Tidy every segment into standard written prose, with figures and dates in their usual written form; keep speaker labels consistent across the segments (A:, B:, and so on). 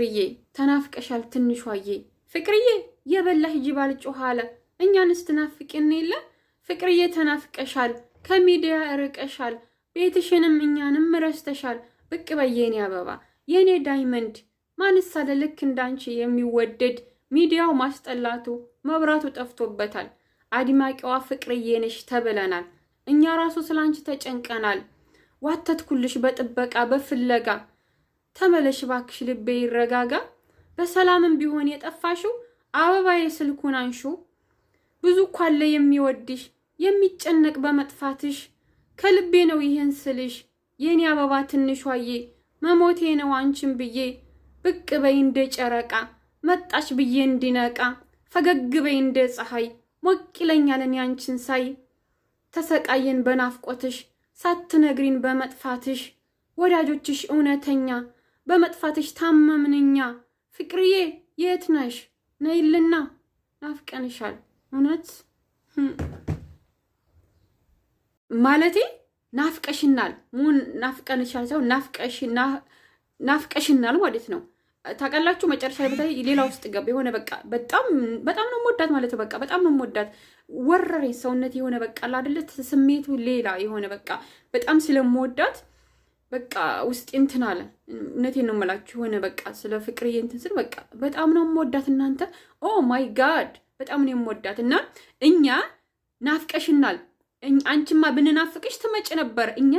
A: ፍቅርዬ ተናፍቀሻል ትንሿዬ ፍቅርዬ የበላህ ጅባል ጮኋለ እኛንስ ትናፍቂን የለ ፍቅርዬ ተናፍቀሻል ከሚዲያ ርቀሻል ቤትሽንም እኛንም ረስተሻል ብቅ በየኔ አበባ የኔ ዳይመንድ ማንስ አለ ልክ እንዳንቺ የሚወደድ ሚዲያው ማስጠላቱ መብራቱ ጠፍቶበታል አድማቂዋ ፍቅርዬ ነሽ ተብለናል እኛ ራሱ ስላንቺ ተጨንቀናል ዋተትኩልሽ በጥበቃ በፍለጋ ተመለሽ ባክሽ ልቤ ይረጋጋ በሰላምም ቢሆን የጠፋሽው አበባዬ ስልኩን አንሹ ብዙ ኳለ የሚወድሽ የሚጨነቅ በመጥፋትሽ ከልቤ ነው ይሄን ስልሽ የኔ አበባ ትንሿዬ መሞቴ ነው አንቺን ብዬ ብቅ በይ እንደ ጨረቃ መጣሽ ብዬ እንዲነቃ ፈገግ በይ እንደ ፀሐይ ሞቅ ይለኛል እኔ አንቺን ሳይ ተሰቃየን በናፍቆትሽ ሳትነግሪን በመጥፋትሽ ወዳጆችሽ እውነተኛ በመጥፋትሽ ታመምንኛ ፍቅርዬ የት ነሽ ነይልና ናፍቀንሻል እውነት ማለቴ ናፍቀሽናል ሙን ናፍቀንሻል ሰው ናፍቀሽናል ማለት ነው ታቀላችሁ መጨረሻ ላይ ሌላ ውስጥ ገብ የሆነ በቃ በጣም ነው ሞዳት ማለት በቃ በጣም ነው ሞዳት ወረረኝ ሰውነት የሆነ በቃ አይደለ ስሜቱ ሌላ የሆነ በቃ በጣም ስለምወዳት በቃ ውስጥ እንትን አለ እነቴን ነው የምላችሁ የሆነ በቃ ስለ ፍቅርዬ እንትን ስል በቃ በጣም ነው የምወዳት እናንተ ኦ ማይ ጋድ በጣም ነው የምወዳት እና እኛ ናፍቀሽናል አንቺማ ብንናፍቅሽ ትመጭ ነበር እኛ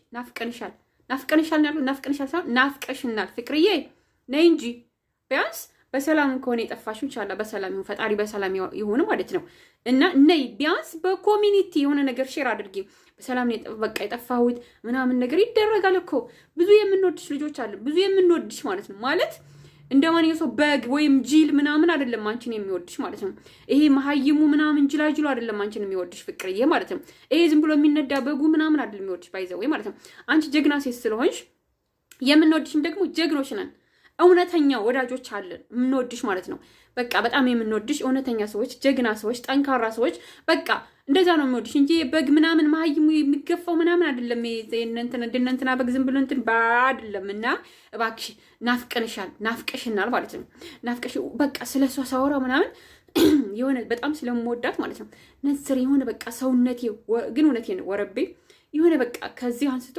A: ናፍቀንሻል ናፍቀሽናል ፍቅርዬ ነይ እንጂ ቢያንስ በሰላም ከሆነ የጠፋሽው ኢንሻአላህ በሰላም ይሁን ፈጣሪ በሰላም ይሁን ማለት ነው እና ነይ ቢያንስ በኮሚኒቲ የሆነ ነገር ሼር አድርጊ በሰላም በቃ የጠፋሁት ምናምን ነገር ይደረጋል እኮ ብዙ የምንወድሽ ልጆች አሉ ብዙ የምንወድሽ ማለት ነው ማለት እንደማንኛው ሰው በግ ወይም ጂል ምናምን አይደለም አንቺን የሚወድሽ ማለት ነው ይሄ መሀይሙ ምናምን ጅላጅሉ አይደለም አንቺን የሚወድሽ ፍቅርዬ ማለት ነው ይሄ ዝም ብሎ የሚነዳ በጉ ምናምን አይደለም የሚወድሽ ባይዘው ማለት ነው አንቺ ጀግና ሴት ስለሆንሽ የምንወድሽም ደግሞ ጀግኖች ነን እውነተኛ ወዳጆች አለን የምንወድሽ ማለት ነው በቃ በጣም የምንወድሽ እውነተኛ ሰዎች ጀግና ሰዎች ጠንካራ ሰዎች በቃ እንደዛ ነው የሚወድሽ እንጂ በግ ምናምን መሀይሙ የሚገፋው ምናምን አይደለም እንደነንትና በግ ዝም ብሎ እንትን አይደለምና እባክሽ ናፍቀሽናል ማለት ነው ናፍቀሽ በቃ ስለሷ ሳወራ ምናምን የሆነ በጣም ስለምወዳት ማለት ነው ነዝር የሆነ በቃ ሰውነቴ ግን እውነቴ ነው ወረቤ የሆነ በቃ ከዚህ አንስቶ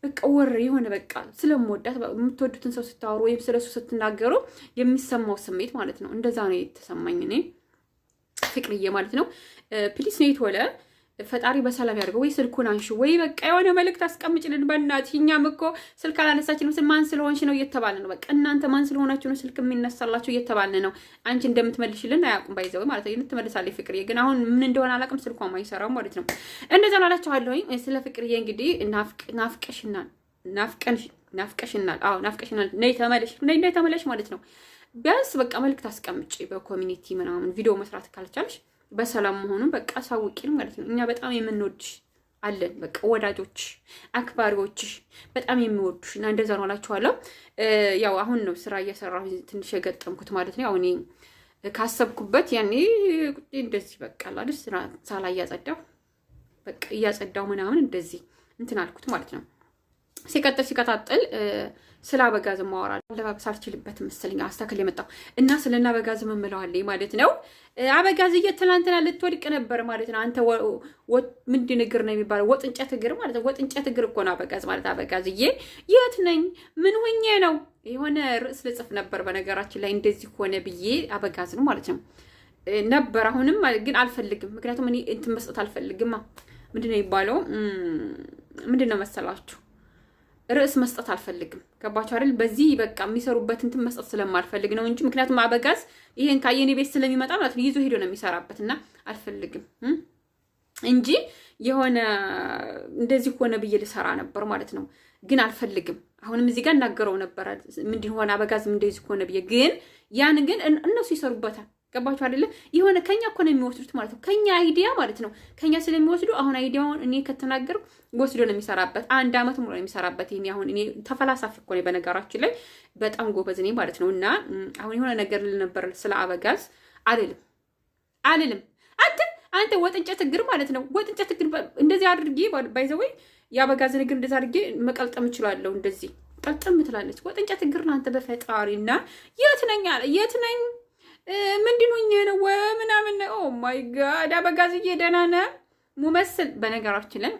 A: በቃ ወር የሆነ በቃ ስለምወዳት የምትወዱትን ሰው ስታወሩ ወይም ስለሱ ስትናገሩ የሚሰማው ስሜት ማለት ነው እንደዛ ነው የተሰማኝ እኔ ፍቅርዬ ማለት ነው ፕሊስ ነው የተወለ ፈጣሪ በሰላም ያድርገው ወይ ስልኩን አንሺ ወይ በቃ የሆነ መልእክት አስቀምጭልን በእናትሽ እኛም እኮ ስልክ አላነሳችንም ማን ስለሆንሽ ነው እየተባለ ነው በቃ እናንተ ማን ስለሆናችሁ ነው ስልክ የሚነሳላችሁ እየተባለ ነው አንቺ እንደምትመልሽልን አያውቁም ባይዘው ማለት ነው እንትመልሳለች ፍቅርዬ ግን አሁን ምን እንደሆነ አላውቅም ስልኳም አይሰራም ማለት ነው እንደዛ ላላችኋለሁ ስለ ፍቅርዬ እንግዲህ ናፍቀሽናል አዎ ናፍቀሽናል ነይ ተመለሽ ማለት ነው ቢያንስ በቃ መልእክት አስቀምጪ በኮሚኒቲ ምናምን ቪዲዮ መስራት ካልቻልሽ በሰላም መሆኑን በቃ ሳውቂን ማለት ነው እኛ በጣም የምንወድሽ አለን በቃ ወዳጆች አክባሪዎችሽ በጣም የሚወዱሽ እና እንደዛ ነው አላችኋለሁ ያው አሁን ነው ስራ እየሰራሁ ትንሽ የገጠምኩት ማለት ነው ያው እኔ ካሰብኩበት ያኔ እንደዚህ በቃ አይደል ስራ ሳላ እያጸዳሁ በቃ እያጸዳሁ ምናምን እንደዚህ እንትን አልኩት ማለት ነው ሲቀጥል ስለ አበጋዝ ማወራ አለባበስ አልችልበትም መሰለኝ አስተካክል የመጣው እና ስለና አበጋዝ መምለዋለኝ ማለት ነው አበጋዝ እየተላንተና ልትወድቅ ነበር ማለት ነው አንተ ምንድን እግር ነው የሚባለው ወጥ እንጨት እግር ማለት ነው ወጥ እንጨት እግር እኮ ነው አበጋዝ ማለት አበጋዝዬ የት ነኝ ምን ሆኜ ነው የሆነ ርዕስ ልጽፍ ነበር በነገራችን ላይ እንደዚህ ሆነ ብዬ አበጋዝ ነው ማለት ነው ነበር አሁንም ግን አልፈልግም ምክንያቱም እኔ እንትን መስጠት አልፈልግማ ምንድነው ይባለው ምንድነው መሰላችሁ ርዕስ መስጠት አልፈልግም ገባችሁ አይደል በዚህ በቃ የሚሰሩበት እንትን መስጠት ስለማልፈልግ ነው እንጂ ምክንያቱም አበጋዝ ይሄን ካየኔ ቤት ስለሚመጣ ማለት ነው ይዞ ሄዶ ነው የሚሰራበትና አልፈልግም እንጂ የሆነ እንደዚህ ሆነ ብዬ ልሰራ ነበር ማለት ነው ግን አልፈልግም አሁንም እዚህ ጋር እናገረው ነበር ምንድን ሆነ አበጋዝ እንደዚህ ሆነ ብዬ ግን ያን ግን እነሱ ይሰሩበታል ገባችሁ አይደለ የሆነ ከኛ እኮ ነው የሚወስዱት ማለት ነው ከኛ አይዲያ ማለት ነው ከኛ ስለሚወስዱ አሁን አይዲያውን እኔ ከተናገር ወስዶ ነው የሚሰራበት አንድ አመት ሙሉ ነው የሚሰራበት ይሄን አሁን እኔ ተፈላሳፊ እኮ ነው በነገራችን ላይ በጣም ጎበዝ ነኝ ማለት ነው እና አሁን የሆነ ነገር ልል ነበር ስለ አበጋዝ አልልም አንተ ወጥንጨት እግር ማለት ነው ወጥንጨት እግር እንደዚህ አድርጌ ባይዘው ያበጋዝ እግር እንደዛ አድርጌ መቀልጠም እችላለሁ እንደዚህ ጠልጥም ትላለች። ወጥንጨት እግር ናንተ በፈጣሪና የት ነኝ አለ የት ነኝ ምንድን ሆኜ ነው ምናምን። ኦ ማይ ጋድ አበጋዝዬ ደህና ነህ ሙመስል። በነገራችን ላይ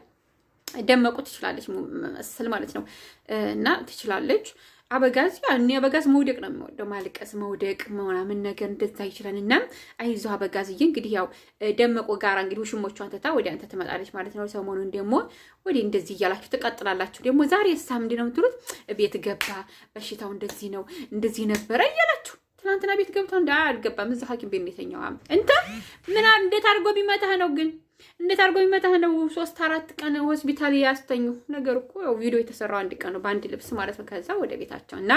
A: ደመቁ ትችላለች ሙመስል ማለት ነው እና ትችላለች። አበጋዝ ያኔ አበጋዝ መውደቅ ነው የሚወደው፣ ማልቀስ መውደቅ ምናምን ነገር እንደዛ ይችላል። እና አይዞህ አበጋዝዬ እንግዲህ ያው ደመቁ ጋር እንግዲህ ውሽሞቿን ትታ ወደ አንተ ትመጣለች ማለት ነው። ሰሞኑን ደግሞ ወደ እንደዚህ እያላችሁ ትቀጥላላችሁ። ደግሞ ዛሬ ሳ ምንድን ነው የምትሉት? ቤት ገባ በሽታው እንደዚህ ነው እንደዚህ ነበረ እያላችሁ ትናንትና ቤት ገብታ አልገባም እዛ ሐኪም ቤት የተኛው እንተ ምን እንዴት አድርጎ ቢመታህ ነው ግን እንዴት አድርጎ ቢመታህ ነው 3-4 ቀን ሆስፒታል ያስተኙ ነገር እኮ ያው ቪዲዮ የተሰራው አንድ ቀን ነው በአንድ ልብስ ማለት ነው። ከዛ ወደ ቤታቸው እና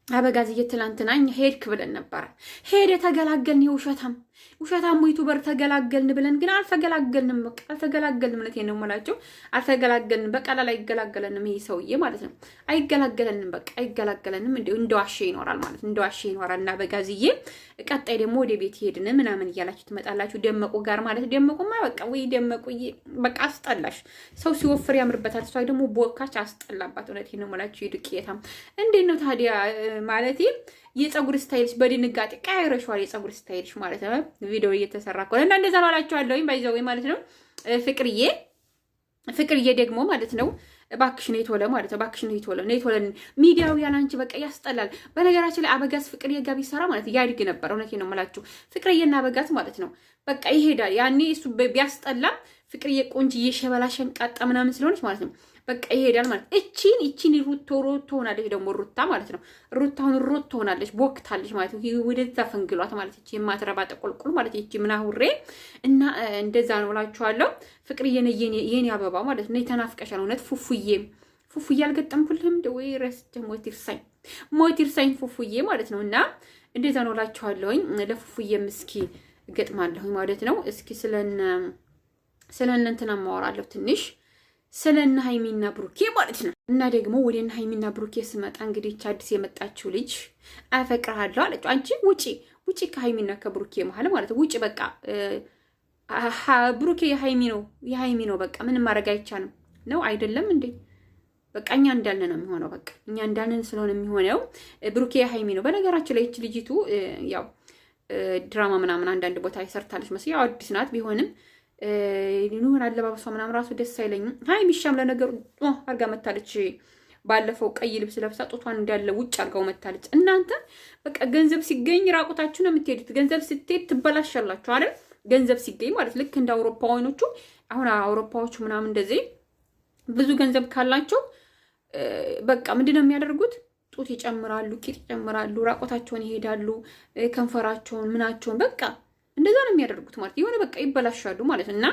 A: አበጋዝዬ ትላንትና እኛ ሄድክ ብለን ነበረ ሄደ ተገላገልን። ውሸታም ዩቱበር ተገላገልን ብለን ግን አልተገላገልንም። በቃ አልተገላገልንም። እውነቴን ነው የምላቸው አልተገላገልንም። በቀላል አይገላገለንም ይሄ ሰውዬ ማለት ነው። አይገላገለንም። በቃ አይገላገለንም። እንደዋሸ ይኖራል ማለት ነው። እንደዋሸ ይኖራል። እና አበጋዝዬ ቀጣይ ደግሞ ወደ ቤት ሄድን ምናምን እያላችሁ ትመጣላችሁ ደመቁ ጋር ማለት ደመቁማ በቃ ወይ ደመቁዬ በቃ አስጠላሽ። ሰው ሲወፍር ያምርበታል። እሷ ደግሞ ቦካች አስጠላባት። እውነቴን ነው የምላችሁ ይድቅየታም እንዴት ነው ታዲያ ማለት የፀጉር ስታይልሽ በድንጋጤ ቀያይረሽዋል። የፀጉር ስታይልሽ ማለት ነው ቪዲዮ እየተሰራ ከሆነ እና እንደዛ ባላችኋለሁ ባይዘው ማለት ነው። ፍቅርዬ ደግሞ ማለት ነው እባክሽ ነይ ቶሎ ማለት ነው። እባክሽ ነይ ቶሎ ሚዲያው ያላንቺ በቃ ያስጠላል። በነገራችን ላይ አበጋዝ ፍቅርዬ ጋር ቢሰራ ማለት ያድግ ነበር። እውነቴን ነው የምላችሁ ፍቅርዬና አበጋዝ ማለት ነው በቃ ይሄዳል። ያኔ እሱ ቢያስጠላም ፍቅርዬ ቆንጅዬ ሸበላ ሸንቃጣ ምናምን ስለሆነች ማለት ነው በቃ ይሄዳል ማለት እቺን ሮቶ ሆናለች። ደግሞ ሩታ ማለት ነው ሩታውን ሮቶ ሆናለች ቦክታለች ማለት ነው። ወደዛ ፈንግሏት ማለት እቺ የማትረባ ጠቆልቁል ማለት እቺ ምናውሬ እና እንደዛ ነው እላችኋለሁ። ፍቅርዬ የኔ አበባ ማለት ነው ተናፍቀሻል። እውነት ፉፉዬ አልገጠምኩልህም ወይ ረስቼ ሞቲርሳኝ ፉፉዬ ማለት ነው እና እንደዛ ነው እላችኋለሁኝ። ለፉፉዬም እስኪ እገጥማለሁኝ ማለት ነው። እስኪ ስለነ እንትና ማወራለሁ ትንሽ ስለነ ሃይሚና ብሩኬ ማለት ነው። እና ደግሞ ወደነ ሃይሚና ብሩኬ ስመጣ እንግዲህ አዲስ የመጣችው ልጅ አፈቅርሃለሁ አለችው። አንቺ ውጪ ከሃይሚና ከብሩኬ መሀል ማለት ነው ውጪ በቃ ብሩኬ የሃይሚ ነው በቃ ምንም ማድረግ አይቻልም ነው አይደለም እንዴ? በቃ እኛ እንዳልን ነው የሚሆነው። በቃ እኛ እንዳልን ስለሆነ የሚሆነው ብሩኬ የሃይሚ ነው። በነገራችን ላይ እቺ ልጅቱ ያው ድራማ ምናምን አንዳንድ ቦታ ይሰርታለች መስያ አዲስ ናት ቢሆንም ኑን አለባበሷ ምናምን ራሱ ደስ አይለኝም። ሃይሚ ሻም ለነገሩ አርጋ መታለች። ባለፈው ቀይ ልብስ ለብሳ ጦቷን እንዳለ ውጭ አርጋው መታለች። እናንተ በቃ ገንዘብ ሲገኝ ራቁታችሁ ነው የምትሄዱት። ገንዘብ ስትሄድ ትበላሻላችሁ አይደል? ገንዘብ ሲገኝ ማለት ልክ እንደ አውሮፓውያኖቹ አሁን አውሮፓዎቹ ምናምን እንደዚህ ብዙ ገንዘብ ካላቸው በቃ ምንድነው የሚያደርጉት? ጡት ይጨምራሉ፣ ቂጥ ይጨምራሉ፣ ራቆታቸውን ይሄዳሉ፣ ከንፈራቸውን ምናቸውን በቃ እንደዛ ነው የሚያደርጉት ማለት የሆነ በቃ ይበላሻሉ ማለት እና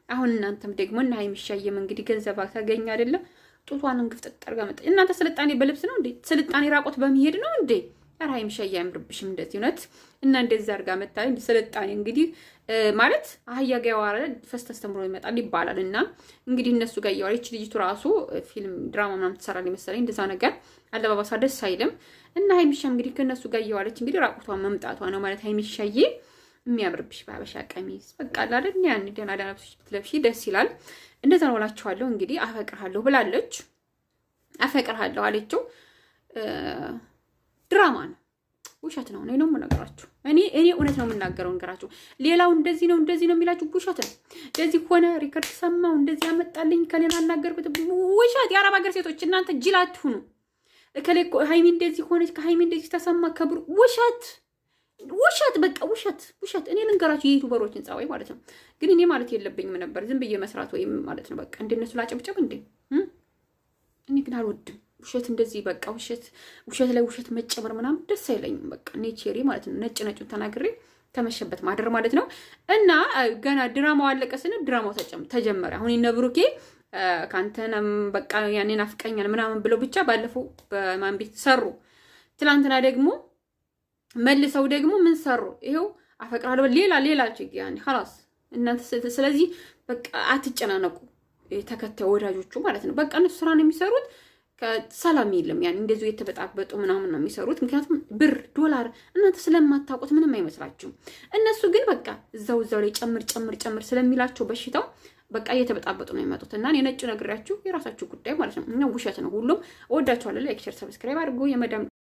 A: አሁን እናንተም ደግሞ እና ሃይሚሻየም እንግዲህ ገንዘብ ታገኝ አይደለም ጡቷን እንግፍጥ ጠርጋ መጣ። እናንተ ስልጣኔ በልብስ ነው እንዴ? ስልጣኔ ራቆት በመሄድ ነው እንዴ? ኧረ ሃይሚሻየ አያምርብሽም እንደዚህ እውነት። እና እንደዛ አድርጋ መጣ ስልጣኔ እንግዲህ ማለት አህያ ጋር ያዋረ ፈስተስ ተምሮ ይመጣል ይባላል። እና እንግዲህ እነሱ ጋር ያዋለች ልጅቱ ራሱ ፊልም ድራማ ምናምን ትሰራለች መሰለኝ እንደዛ ነገር አለባበሷ ደስ አይልም። እና ሃይሚሻ እንግዲህ ከነሱ ጋር ያዋለች እንግዲህ ራቆቷን መምጣቷ ነው ማለት ሃይሚሻየ የሚያምርብሽ በሀበሻ ቀሚስ በቃ አይደል? ያን ደህና ልብስ ብትለብሺ ደስ ይላል። እንደዛ ነው እላችኋለሁ። እንግዲህ አፈቅርሃለሁ ብላለች። አፈቅርሃለሁ አለችው። ድራማ ነው፣ ውሸት ነው። እኔ ነው የምነግራችሁ። እኔ እውነት ነው የምናገረው ነገራችሁ። ሌላው እንደዚህ ነው የሚላችሁ ውሸት ነው። እንደዚህ ሆነ ሪከርድ ሰማው እንደዚህ ያመጣልኝ ከሌላ አናገርኩት ውሸት። የአረብ ሀገር ሴቶች እናንተ ጅል አትሁኑ። ከሌ ሃይሚ እንደዚህ ሆነች ከሃይሚ እንደዚህ ተሰማ ከብሩ ውሸት በቃ ውሸት። እኔ ልንገራችሁ የዩቲዩበሮችን ጸባይ ማለት ነው። ግን እኔ ማለት የለብኝም ነበር ዝም ብዬ መስራት ወይም ማለት ነው በቃ እንደነሱ ላጨብጨብ እንዴ። እኔ ግን አልወድም ውሸት እንደዚህ በቃ ውሸት ላይ ውሸት መጨመር ምናምን ደስ አይለኝም። በቃ ኔቸሪ ማለት ነው ነጩን ተናግሬ ከመሸበት ማደር ማለት ነው። እና ገና ድራማው አለቀ ስንል ድራማው ተጀመረ። አሁን እነ ብሩኬ ካንተንም በቃ ያኔን አፍቀኛል ምናምን ብለው ብቻ ባለፈው በማን ቤት ሰሩ። ትላንትና ደግሞ መልሰው ደግሞ ምን ሰሩ? ይሄው አፈቅራለሁ ሌላ ችግር ያኔ خلاص እናንተ ስለዚህ በቃ አትጨናነቁ። ተከታይ ወዳጆቹ ማለት ነው በቃ እነሱ ስራ ነው የሚሰሩት። ከሰላም የለም ያኔ እንደዚሁ የተበጣበጡ ምናምን ነው የሚሰሩት። ምክንያቱም ብር ዶላር እናንተ ስለማታውቁት ምንም አይመስላችሁም። እነሱ ግን በቃ እዛው ላይ ጨምር ስለሚላቸው በሽታው በቃ እየተበጣበጡ ነው የሚመጡት። እና እኔ ነጭ ነግራችሁ የራሳችሁ ጉዳይ ማለት ነው። እና ውሸት ነው ሁሉም። እወዳችኋለሁ። ላይክ፣ ሼር፣ ሰብስክራይብ አድርጉ። የመዳም